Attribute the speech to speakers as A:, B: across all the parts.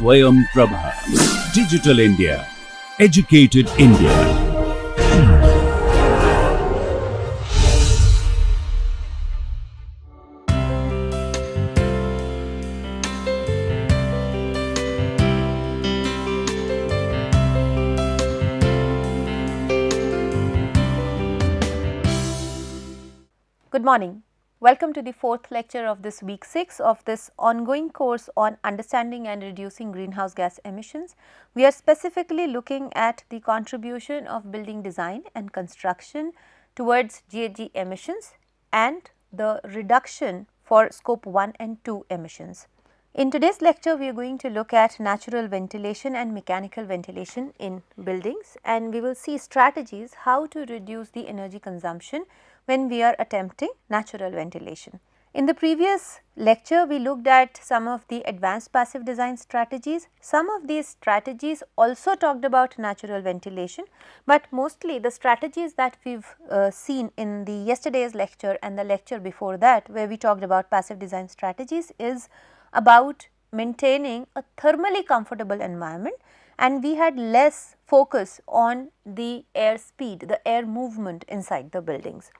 A: Swayam Prabha. Digital India. Educated India.
B: Good morning. Welcome to the fourth lecture of this week 6 of this ongoing course on understanding and reducing greenhouse gas emissions. We are specifically looking at the contribution of building design and construction towards GHG emissions and the reduction for scope 1 and 2 emissions. In today's lecture, we are going to look at natural ventilation and mechanical ventilation in buildings, and we will see strategies how to reduce the energy consumption when we are attempting natural ventilation. In the previous lecture, we looked at some of the advanced passive design strategies. Some of these strategies also talked about natural ventilation, but mostly the strategies that we have seen in the yesterday's lecture and the lecture before that, where we talked about passive design strategies, is about maintaining a thermally comfortable environment, and we had less focus on the air speed, the air movement inside the buildings.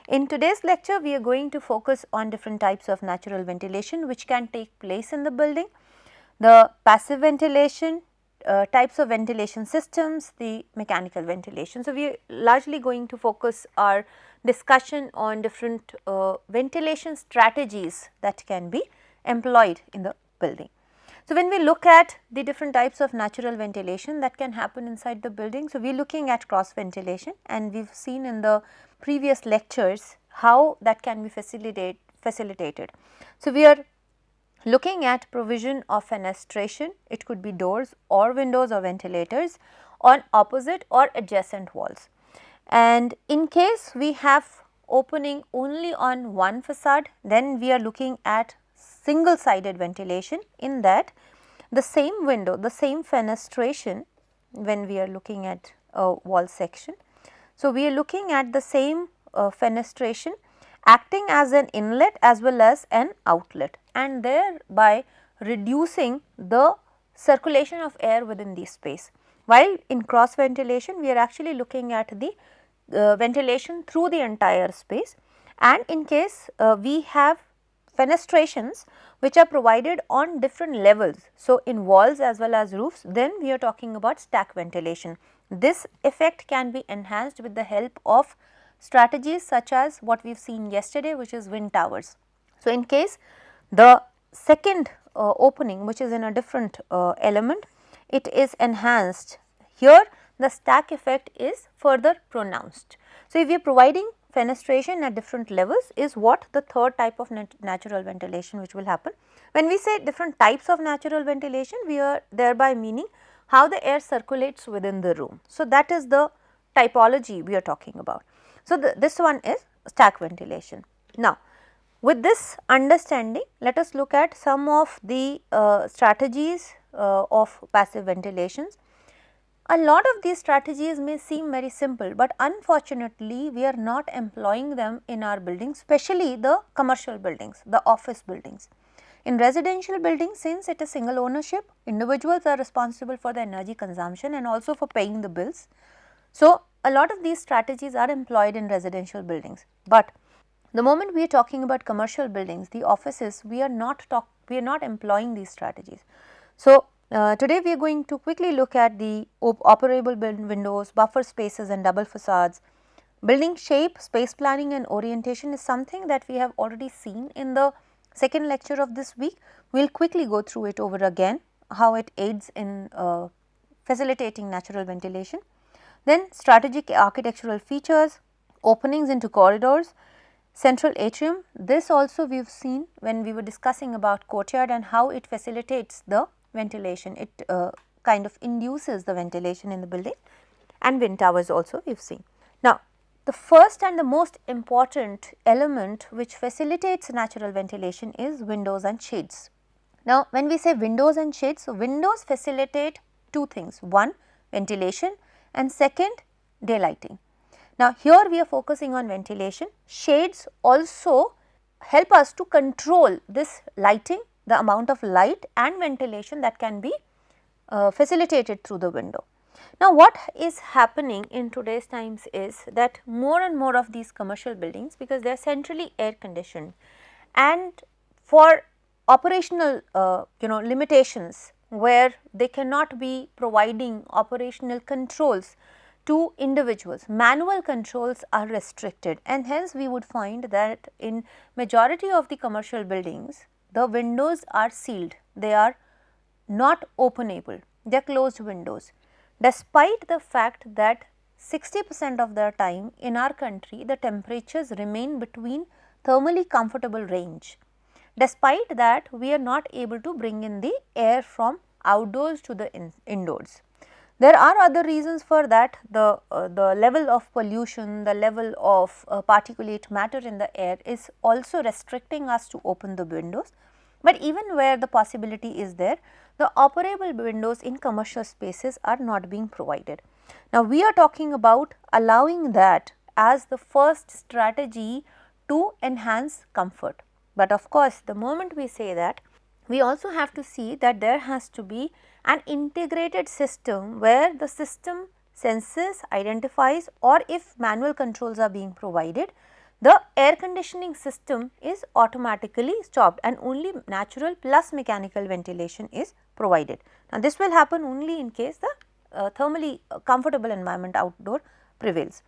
B: In today's lecture, we are going to focus on different types of natural ventilation which can take place in the building, the passive ventilation, types of ventilation systems, the mechanical ventilation. So, we are largely going to focus our discussion on different ventilation strategies that can be employed in the building. So, when we look at the different types of natural ventilation that can happen inside the building, so we are looking at cross ventilation, and we have seen in the previous lectures how that can be facilitated. So, we are looking at provision of fenestration, it could be doors or windows or ventilators on opposite or adjacent walls. And in case we have opening only on one facade, then we are looking at single sided ventilation, in that the same window, the same fenestration, when we are looking at a wall section. So, we are looking at the same fenestration acting as an inlet as well as an outlet, and thereby reducing the circulation of air within the space. While in cross ventilation, we are actually looking at the ventilation through the entire space, and in case we have fenestrations which are provided on different levels. So, in walls as well as roofs, then we are talking about stack ventilation. This effect can be enhanced with the help of strategies such as what we have seen yesterday, which is wind towers. So, in case the second opening, which is in a different element, it is enhanced. Here the stack effect is further pronounced. So, if we are providing fenestration at different levels is what the third type of natural ventilation which will happen. When we say different types of natural ventilation, we are thereby meaning how the air circulates within the room. So, that is the typology we are talking about. So, this one is stack ventilation. Now, with this understanding, let us look at some of the strategies of passive ventilations. A lot of these strategies may seem very simple, but unfortunately, we are not employing them in our buildings, especially the commercial buildings, the office buildings. In residential buildings, since it is single ownership, individuals are responsible for the energy consumption and also for paying the bills. So, a lot of these strategies are employed in residential buildings, but the moment we are talking about commercial buildings, the offices, we are not employing these strategies. So, today we are going to quickly look at the operable windows, buffer spaces and double facades. Building shape, space planning and orientation is something that we have already seen in the second lecture of this week. We will quickly go through it over again, how it aids in facilitating natural ventilation. Then strategic architectural features, openings into corridors, central atrium. This also we have seen when we were discussing about courtyard and how it facilitates the ventilation. It kind of induces the ventilation in the building, and wind towers also we have seen. Now, the first and the most important element which facilitates natural ventilation is windows and shades. Now, when we say windows and shades, so windows facilitate two things: one, ventilation, and second, daylighting. Now, here we are focusing on ventilation. Shades also help us to control this lighting, the amount of light and ventilation that can be facilitated through the window. Now, what is happening in today's times is that more and more of these commercial buildings, because they are centrally air conditioned, and for operational limitations where they cannot be providing operational controls to individuals, manual controls are restricted, and hence we would find that in majority of the commercial buildings the windows are sealed, they are not openable, they are closed windows, despite the fact that 60% of the time in our country the temperatures remain between thermally comfortable range. Despite that, we are not able to bring in the air from outdoors to the indoors. There are other reasons for that, the level of pollution, the level of particulate matter in the air is also restricting us to open the windows, but even where the possibility is there, the operable windows in commercial spaces are not being provided. Now, we are talking about allowing that as the first strategy to enhance comfort, but of course, the moment we say that, we also have to see that there has to be an integrated system where the system senses, identifies, or if manual controls are being provided, the air conditioning system is automatically stopped and only natural plus mechanical ventilation is provided. Now, this will happen only in case the thermally comfortable environment outdoor prevails.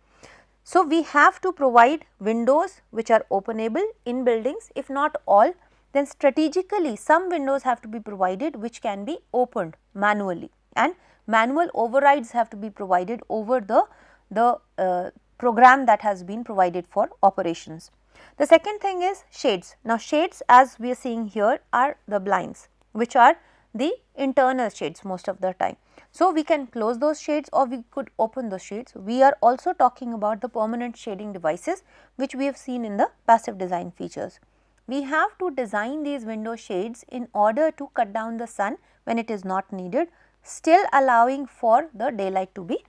B: So, we have to provide windows which are openable in buildings, if not all, then strategically some windows have to be provided which can be opened manually, and manual overrides have to be provided over the program that has been provided for operations. The second thing is shades. Now, shades as we are seeing here are the blinds which are the internal shades most of the time. So, we can close those shades or we could open those shades. We are also talking about the permanent shading devices which we have seen in the passive design features. We have to design these window shades in order to cut down the sun when it is not needed, still allowing for the daylight to be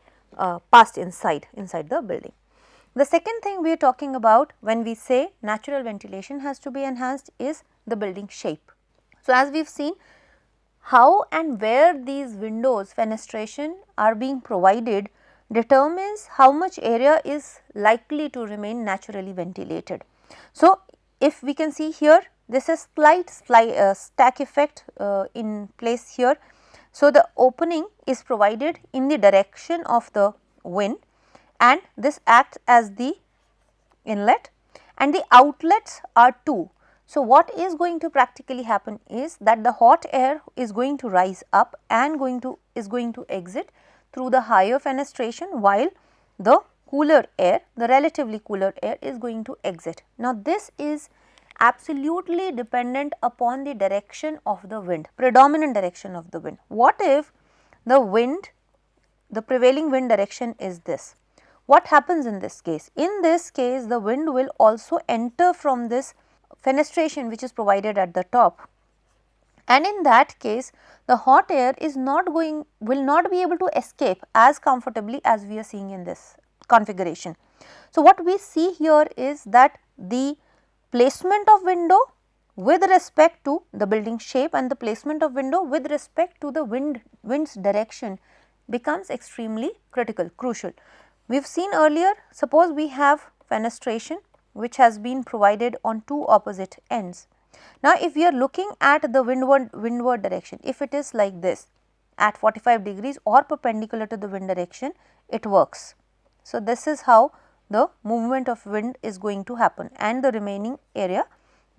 B: passed inside the building. The second thing we are talking about when we say natural ventilation has to be enhanced is the building shape. So, as we have seen, how and where these windows fenestration are being provided determines how much area is likely to remain naturally ventilated. So, if we can see here, this is slight stack effect in place here. So, the opening is provided in the direction of the wind and this acts as the inlet and the outlets are two. So, what is going to practically happen is that the hot air is going to rise up and is going to exit through the higher fenestration, while the cooler air, the relatively cooler air is going to exit. Now, this is absolutely dependent upon the direction of the wind, predominant direction of the wind. What if the wind, the prevailing wind direction is this? What happens in this case? In this case, the wind will also enter from this fenestration which is provided at the top, and in that case the hot air will not be able to escape as comfortably as we are seeing in this configuration. So, what we see here is that the placement of window with respect to the building shape and the placement of window with respect to the wind's direction becomes extremely critical, crucial. We have seen earlier, suppose we have fenestration which has been provided on two opposite ends. Now, if we are looking at the windward direction, if it is like this at 45 degrees or perpendicular to the wind direction, it works. So, this is how the movement of wind is going to happen and the remaining area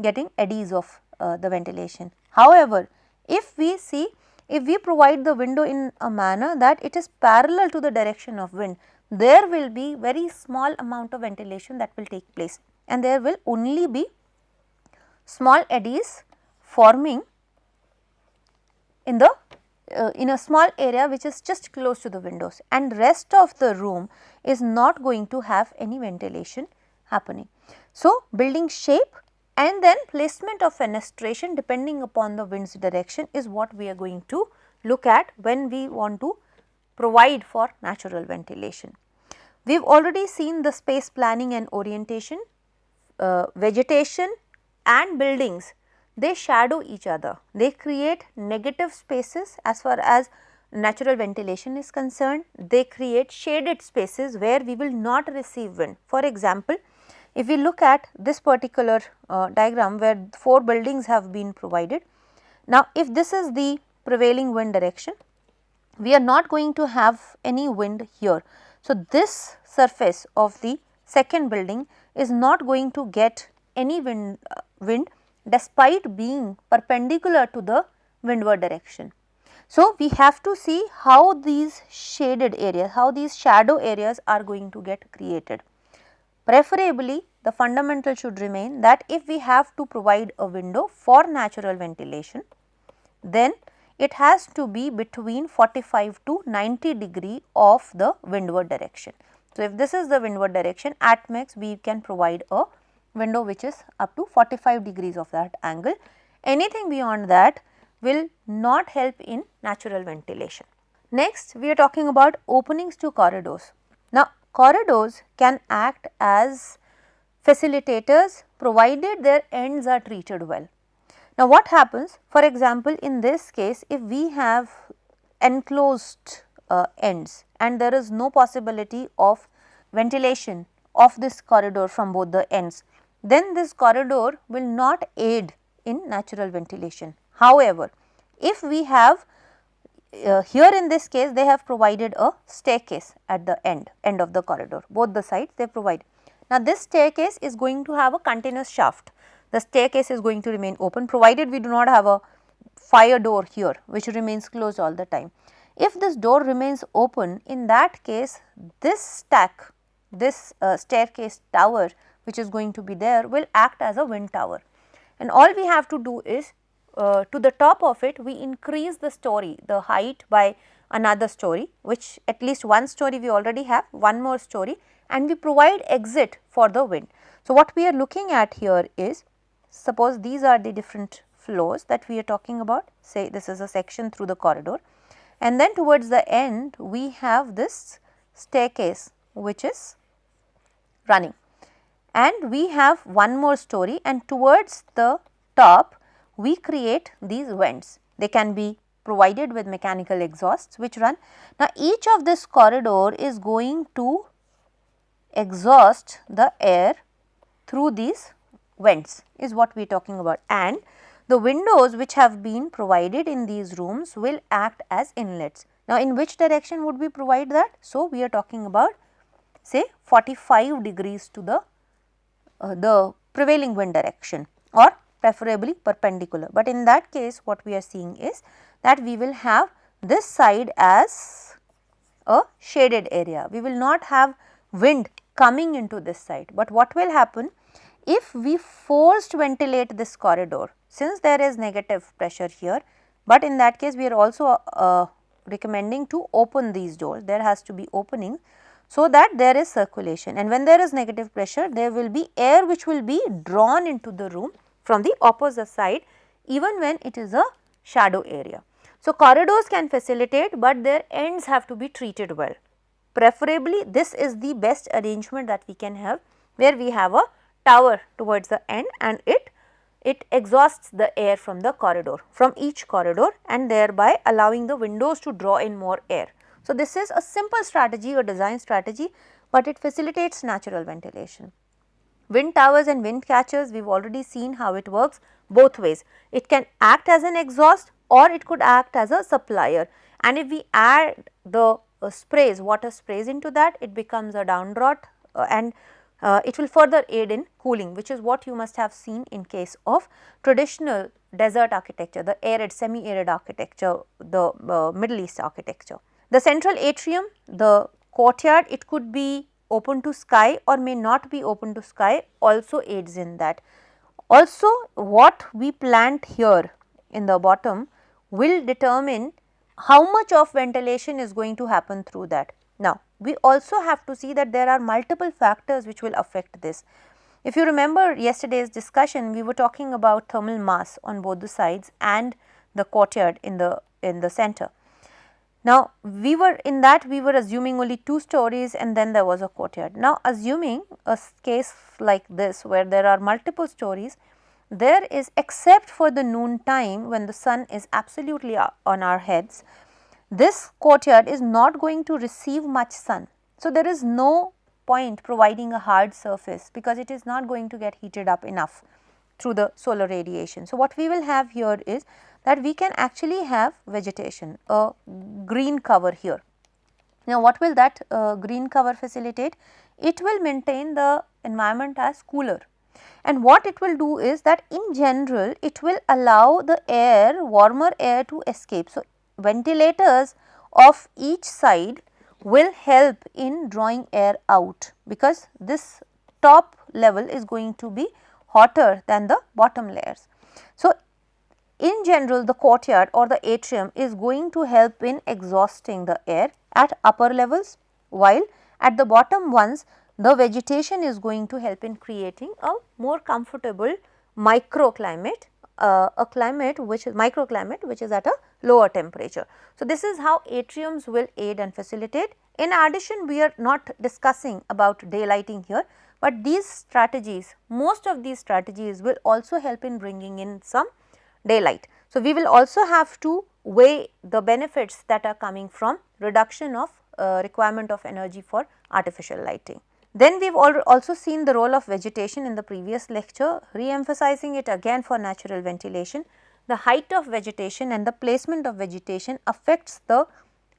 B: getting eddies of the ventilation. However, if we provide the window in a manner that it is parallel to the direction of wind, there will be very small amount of ventilation that will take place and there will only be small eddies forming in the in a small area which is just close to the windows, and rest of the room is not going to have any ventilation happening. So, building shape and then placement of fenestration depending upon the wind's direction is what we are going to look at when we want to provide for natural ventilation. We have already seen the space planning and orientation, vegetation and buildings, they shadow each other, they create negative spaces as far as natural ventilation is concerned, they create shaded spaces where we will not receive wind. For example, if we look at this particular diagram where 4 buildings have been provided. Now, if this is the prevailing wind direction, we are not going to have any wind here. So, this surface of the second building is not going to get any wind despite being perpendicular to the windward direction. So, we have to see how these shaded areas, how these shadow areas are going to get created. Preferably, the fundamental should remain that if we have to provide a window for natural ventilation, then it has to be between 45 to 90 degree of the windward direction. So, if this is the windward direction, at max we can provide a window which is up to 45 degrees of that angle. Anything beyond that will not help in natural ventilation. Next, we are talking about openings to corridors. Now, corridors can act as facilitators provided their ends are treated well. Now, what happens? For example, in this case, if we have enclosed ends and there is no possibility of ventilation of this corridor from both the ends, then this corridor will not aid in natural ventilation. However, if we have here in this case they have provided a staircase at the end of the corridor, both the sides they provide. Now, this staircase is going to have a continuous shaft. The staircase is going to remain open provided we do not have a fire door here which remains closed all the time. If this door remains open, in that case this stack, this staircase tower which is going to be there will act as a wind tower, and all we have to do is to the top of it we increase the story, the height by another story, which at least one story we already have, one more story, and we provide exit for the wind. So, what we are looking at here is, suppose these are the different floors that we are talking about, say this is a section through the corridor, and then towards the end we have this staircase which is running, and we have one more story, and towards the top we create these vents. They can be provided with mechanical exhausts which run. Now, each of this corridor is going to exhaust the air through these vents is what we are talking about, and the windows which have been provided in these rooms will act as inlets. Now, in which direction would we provide that? So, we are talking about say 45 degrees to the prevailing wind direction, or preferably perpendicular, but in that case what we are seeing is that we will have this side as a shaded area. We will not have wind coming into this side, but what will happen if we forced ventilate this corridor, since there is negative pressure here, but in that case we are also recommending to open these doors. There has to be opening so that there is circulation, and when there is negative pressure there will be air which will be drawn into the room from the opposite side even when it is a shadow area. So, corridors can facilitate, but their ends have to be treated well. Preferably this is the best arrangement that we can have, where we have a tower towards the end and it exhausts the air from the corridor, from each corridor, and thereby allowing the windows to draw in more air. So, this is a simple strategy or design strategy, but it facilitates natural ventilation. Wind towers and wind catchers, we have already seen how it works both ways. It can act as an exhaust or it could act as a supplier, and if we add the sprays, water sprays into that, it becomes a down draught and it will further aid in cooling, which is what you must have seen in case of traditional desert architecture, the arid, semi-arid architecture, the Middle East architecture. The central atrium, the courtyard, it could be open to sky or may not be open to sky, also aids in that. Also, what we plant here in the bottom will determine how much of ventilation is going to happen through that. Now, we also have to see that there are multiple factors which will affect this. If you remember yesterday's discussion, we were talking about thermal mass on both the sides and the courtyard in the center. Now, we were assuming only 2 stories and then there was a courtyard. Now, assuming a case like this where there are multiple stories, there is, except for the noon time when the sun is absolutely on our heads, this courtyard is not going to receive much sun. So, there is no point providing a hard surface because it is not going to get heated up enough through the solar radiation. So, what we will have here is that we can actually have vegetation, a green cover here. Now, what will that green cover facilitate? It will maintain the environment as cooler, and what it will do is that in general it will allow the air, warmer air to escape. So, ventilators of each side will help in drawing air out because this top level is going to be hotter than the bottom layers. So, in general the courtyard or the atrium is going to help in exhausting the air at upper levels, while at the bottom ones the vegetation is going to help in creating a more comfortable microclimate, a climate which is microclimate which is at a lower temperature. So, this is how atriums will aid and facilitate. In addition, we are not discussing about daylighting here, but these strategies, most of these strategies will also help in bringing in some daylight. So, we will also have to weigh the benefits that are coming from reduction of requirement of energy for artificial lighting. Then we have also seen the role of vegetation in the previous lecture, re-emphasizing it again for natural ventilation. The height of vegetation and the placement of vegetation affects the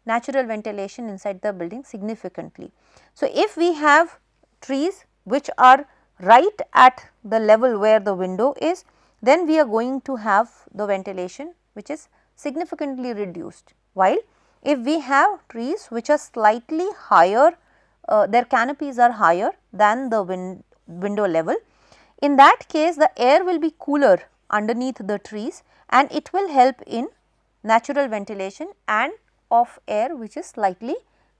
B: natural ventilation inside the building significantly. So, if we have trees which are right at the level where the window is, then we are going to have the ventilation which is significantly reduced, while if we have trees which are slightly higher, their canopies are higher than the window level, in that case the air will be cooler underneath the trees and it will help in natural ventilation and of air which is slightly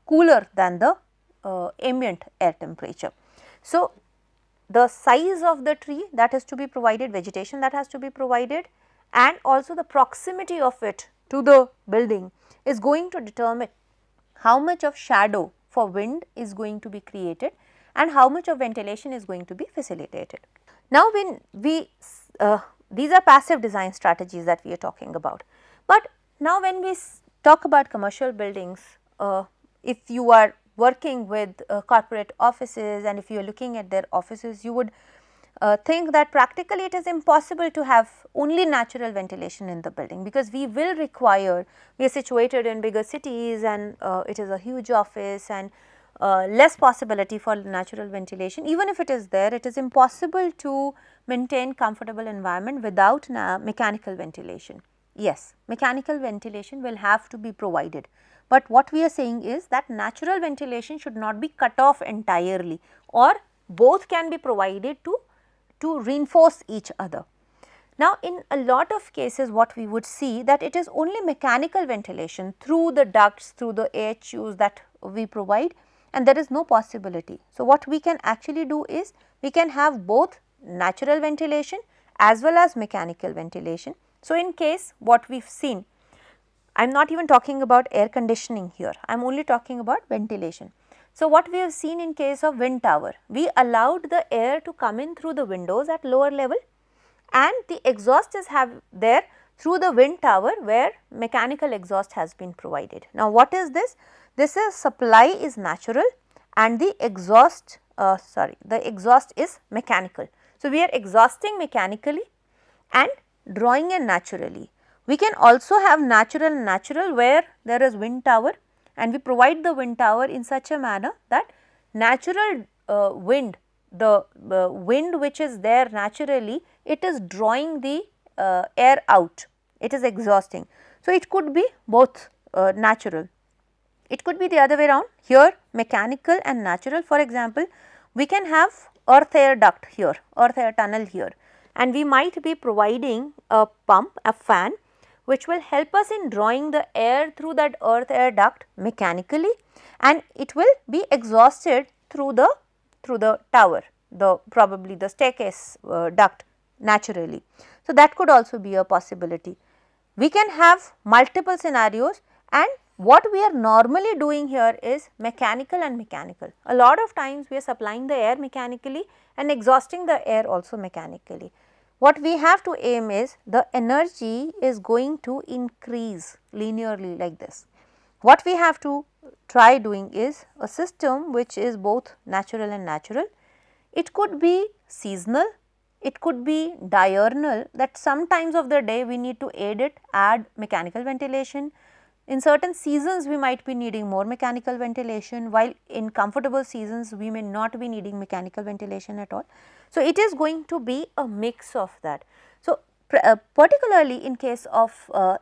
B: cooler than the ambient air temperature. So, the size of the tree that has to be provided, vegetation that has to be provided, and also the proximity of it to the building is going to determine how much of shadow for wind is going to be created and how much of ventilation is going to be facilitated. Now, when we these are passive design strategies that we are talking about, but now when we talk about commercial buildings, if you are working with corporate offices and if you are looking at their offices, you would think that practically it is impossible to have only natural ventilation in the building, because we will require, we are situated in bigger cities and it is a huge office and less possibility for natural ventilation. Even if it is there, it is impossible to maintain comfortable environment without mechanical ventilation. Yes, mechanical ventilation will have to be provided, but what we are saying is that natural ventilation should not be cut off entirely, or both can be provided to reinforce each other. Now, in a lot of cases what we would see that it is only mechanical ventilation through the ducts, through the AHUs that we provide, and there is no possibility. So, what we can actually do is we can have both natural ventilation as well as mechanical ventilation. So, in case what we have seen, I am not even talking about air conditioning here, I am only talking about ventilation. So, what we have seen in case of wind tower, we allowed the air to come in through the windows at lower level and the exhaust is there through the wind tower where mechanical exhaust has been provided. Now, what is this? This is supply is natural and the exhaust is mechanical. So, we are exhausting mechanically and drawing in naturally. We can also have natural where there is wind tower, and we provide the wind tower in such a manner that natural wind, the wind which is there naturally, it is drawing the air out, it is exhausting. So, it could be both natural, it could be the other way around, here mechanical and natural. For example, we can have earth air duct here, earth air tunnel here, and we might be providing a pump, a fan, which will help us in drawing the air through that earth air duct mechanically, and it will be exhausted through the tower, probably the staircase duct naturally. So, that could also be a possibility. We can have multiple scenarios, and what we are normally doing here is mechanical and mechanical. A lot of times we are supplying the air mechanically and exhausting the air also mechanically. What we have to aim is the energy is going to increase linearly like this. what we have to try doing is a system which is both natural and natural. It could be seasonal, it could be diurnal, that sometimes of the day we need to add mechanical ventilation. In certain seasons we might be needing more mechanical ventilation, while in comfortable seasons we may not be needing mechanical ventilation at all. So, it is going to be a mix of that. So, particularly in case of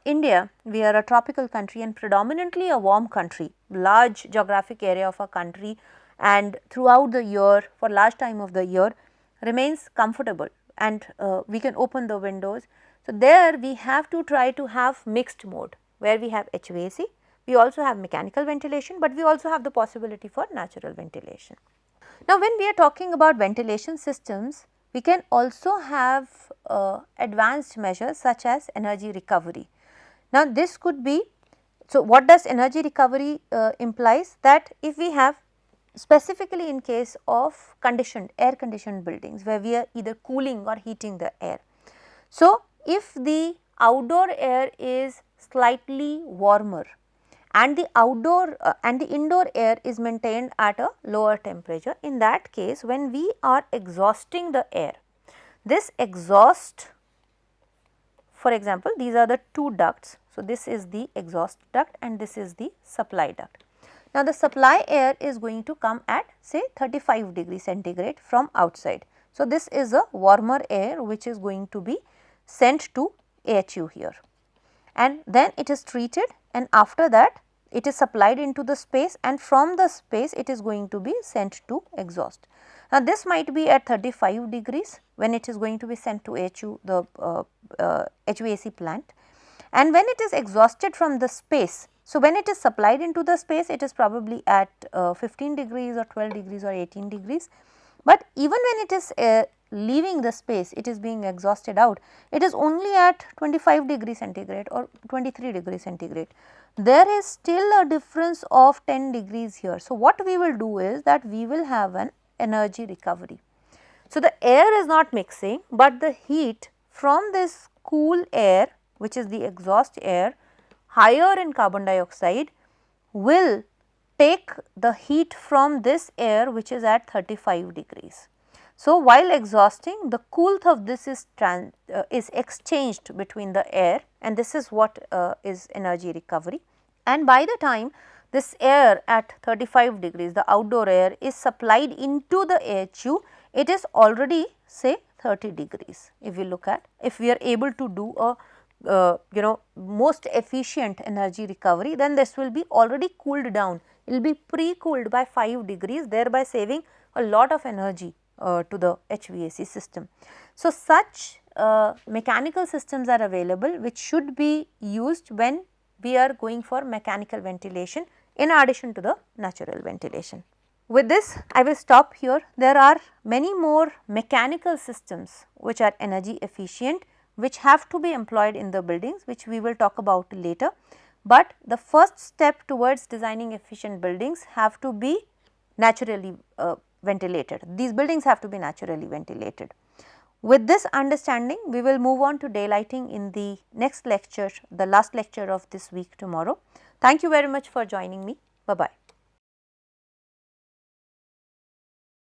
B: India, we are a tropical country and predominantly a warm country, large geographic area of a country, and throughout the year, for large time of the year remains comfortable, and we can open the windows. So, there we have to try to have mixed mode, where we have HVAC, we also have mechanical ventilation, but we also have the possibility for natural ventilation. Now, when we are talking about ventilation systems, we can also have advanced measures such as energy recovery. Now, this could be, so what does energy recovery implies? That if we have, specifically in case of air conditioned buildings, where we are either cooling or heating the air. So, if the outdoor air is slightly warmer and the indoor air is maintained at a lower temperature, in that case when we are exhausting the air, this exhaust, for example, these are the two ducts. So, this is the exhaust duct and this is the supply duct. Now, the supply air is going to come at say 35 degrees centigrade from outside. So, this is a warmer air which is going to be sent to AHU here, and then it is treated, and after that it is supplied into the space, and from the space it is going to be sent to exhaust. Now, this might be at 35 degrees when it is going to be sent to AHU, the HVAC plant, and when it is exhausted from the space. So, when it is supplied into the space, it is probably at 15 degrees or 12 degrees or 18 degrees, but even when it is leaving the space, it is being exhausted out, it is only at 25 degrees centigrade or 23 degrees centigrade. There is still a difference of 10 degrees here. So, what we will do is that we will have an energy recovery. So, the air is not mixing, but the heat from this cool air, which is the exhaust air, higher in carbon dioxide, will take the heat from this air which is at 35 degrees. So, while exhausting, the coolth of this is exchanged between the air, and this is what is energy recovery. And by the time this air at 35 degrees, the outdoor air is supplied into the AHU, it is already say 30 degrees. If we look at, if we are able to do a most efficient energy recovery, then this will be already cooled down, it will be pre-cooled by 5 degrees, thereby saving a lot of energy to the HVAC system. So, such mechanical systems are available which should be used when we are going for mechanical ventilation in addition to the natural ventilation. With this, I will stop here. There are many more mechanical systems which are energy efficient, which have to be employed in the buildings, which we will talk about later. But the first step towards designing efficient buildings have to be naturally ventilated. These buildings have to be naturally ventilated. With this understanding, we will move on to daylighting in the next lecture, the last lecture of this week tomorrow. Thank you very much for joining me. Bye-bye.